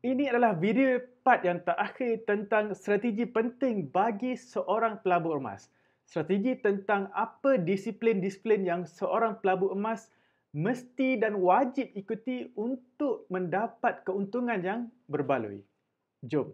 Ini adalah video part yang terakhir tentang strategi penting bagi seorang pelabur emas. Strategi tentang apa disiplin-disiplin yang seorang pelabur emas mesti dan wajib ikuti untuk mendapat keuntungan yang berbaloi. Jom.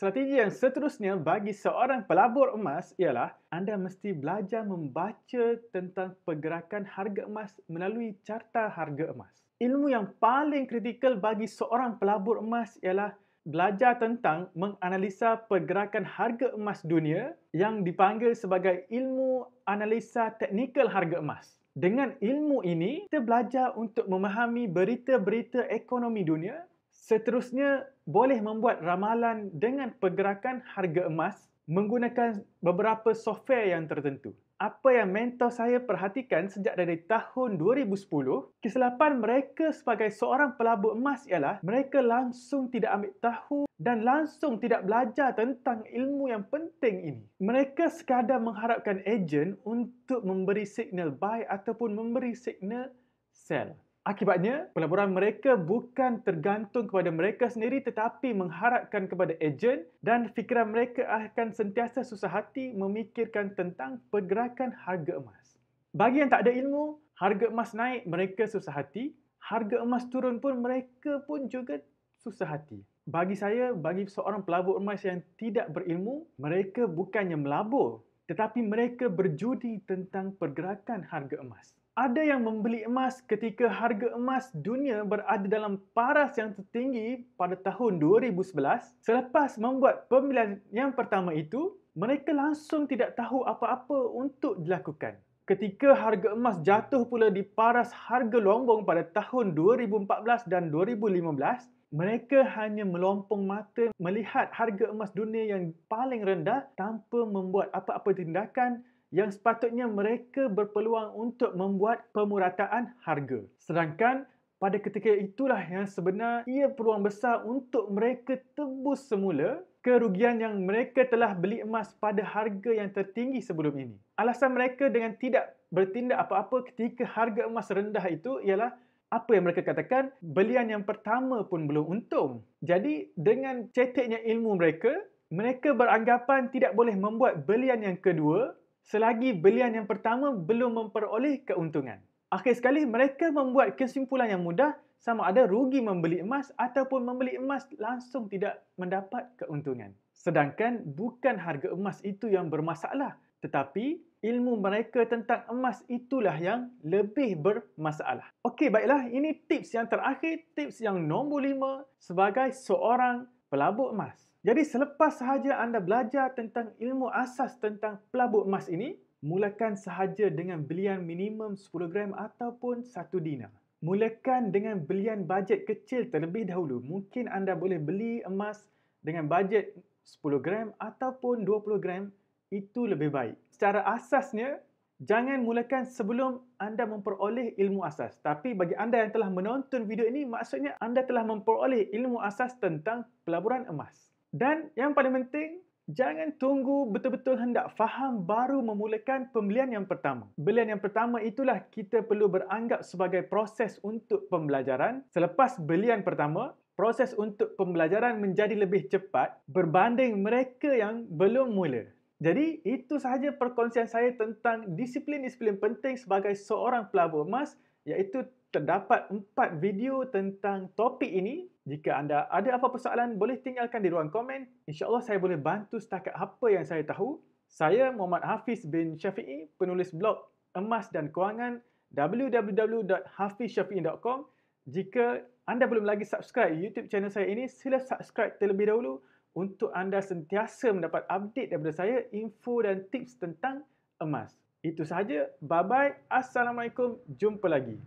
Strategi yang seterusnya bagi seorang pelabur emas ialah anda mesti belajar membaca tentang pergerakan harga emas melalui carta harga emas. Ilmu yang paling kritikal bagi seorang pelabur emas ialah belajar tentang menganalisa pergerakan harga emas dunia yang dipanggil sebagai ilmu analisa teknikal harga emas. Dengan ilmu ini, kita belajar untuk memahami berita-berita ekonomi dunia. Seterusnya, boleh membuat ramalan dengan pergerakan harga emas menggunakan beberapa software yang tertentu. Apa yang mentor saya perhatikan sejak dari tahun 2010, kesilapan mereka sebagai seorang pelabur emas ialah mereka langsung tidak ambil tahu dan langsung tidak belajar tentang ilmu yang penting ini. Mereka sekadar mengharapkan ejen untuk memberi signal buy ataupun memberi signal sell. Akibatnya, pelaburan mereka bukan tergantung kepada mereka sendiri tetapi mengharapkan kepada ejen dan fikiran mereka akan sentiasa susah hati memikirkan tentang pergerakan harga emas. Bagi yang tak ada ilmu, harga emas naik mereka susah hati, harga emas turun pun mereka pun juga susah hati. Bagi saya, bagi seorang pelabur emas yang tidak berilmu, mereka bukannya melabur tetapi mereka berjudi tentang pergerakan harga emas. Ada yang membeli emas ketika harga emas dunia berada dalam paras yang tertinggi pada tahun 2011. Selepas membuat pembelian yang pertama itu, mereka langsung tidak tahu apa-apa untuk dilakukan. Ketika harga emas jatuh pula di paras harga lombong pada tahun 2014 dan 2015, mereka hanya melompong mata melihat harga emas dunia yang paling rendah tanpa membuat apa-apa tindakan yang sepatutnya mereka berpeluang untuk membuat pemerataan harga. Sedangkan pada ketika itulah yang sebenar ia peluang besar untuk mereka tebus semula kerugian yang mereka telah beli emas pada harga yang tertinggi sebelum ini. Alasan mereka dengan tidak bertindak apa-apa ketika harga emas rendah itu ialah apa yang mereka katakan, belian yang pertama pun belum untung. Jadi dengan ceteknya ilmu mereka, mereka beranggapan tidak boleh membuat belian yang kedua selagi belian yang pertama belum memperoleh keuntungan. Akhir sekali, mereka membuat kesimpulan yang mudah sama ada rugi membeli emas ataupun membeli emas langsung tidak mendapat keuntungan. Sedangkan bukan harga emas itu yang bermasalah, tetapi ilmu mereka tentang emas itulah yang lebih bermasalah. Okey, baiklah. Ini tips yang terakhir, tips yang nombor 5 sebagai seorang pelabur emas. Jadi selepas sahaja anda belajar tentang ilmu asas tentang pelabur emas ini, mulakan sahaja dengan belian minimum 10 gram ataupun 1 dinar. Mulakan dengan belian bajet kecil terlebih dahulu. Mungkin anda boleh beli emas dengan bajet 10 gram ataupun 20 gram, itu lebih baik. Secara asasnya, jangan mulakan sebelum anda memperoleh ilmu asas. Tapi bagi anda yang telah menonton video ini, maksudnya anda telah memperoleh ilmu asas tentang pelaburan emas. Dan yang paling penting, jangan tunggu betul-betul hendak faham baru memulakan pembelian yang pertama. Belian yang pertama itulah kita perlu beranggap sebagai proses untuk pembelajaran. Selepas belian pertama, proses untuk pembelajaran menjadi lebih cepat berbanding mereka yang belum mula. Jadi, itu sahaja perkongsian saya tentang disiplin-disiplin penting sebagai seorang pelabur emas, iaitu terdapat 4 video tentang topik ini. Jika anda ada apa-apa soalan, boleh tinggalkan di ruang komen. InsyaAllah saya boleh bantu setakat apa yang saya tahu. Saya Muhammad Hafiz bin Syafi'i, penulis blog Emas dan Kewangan, www.hafizsyafi'i.com. Jika anda belum lagi subscribe YouTube channel saya ini, sila subscribe terlebih dahulu untuk anda sentiasa mendapat update daripada saya, info dan tips tentang emas. Itu sahaja. Bye-bye. Assalamualaikum. Jumpa lagi.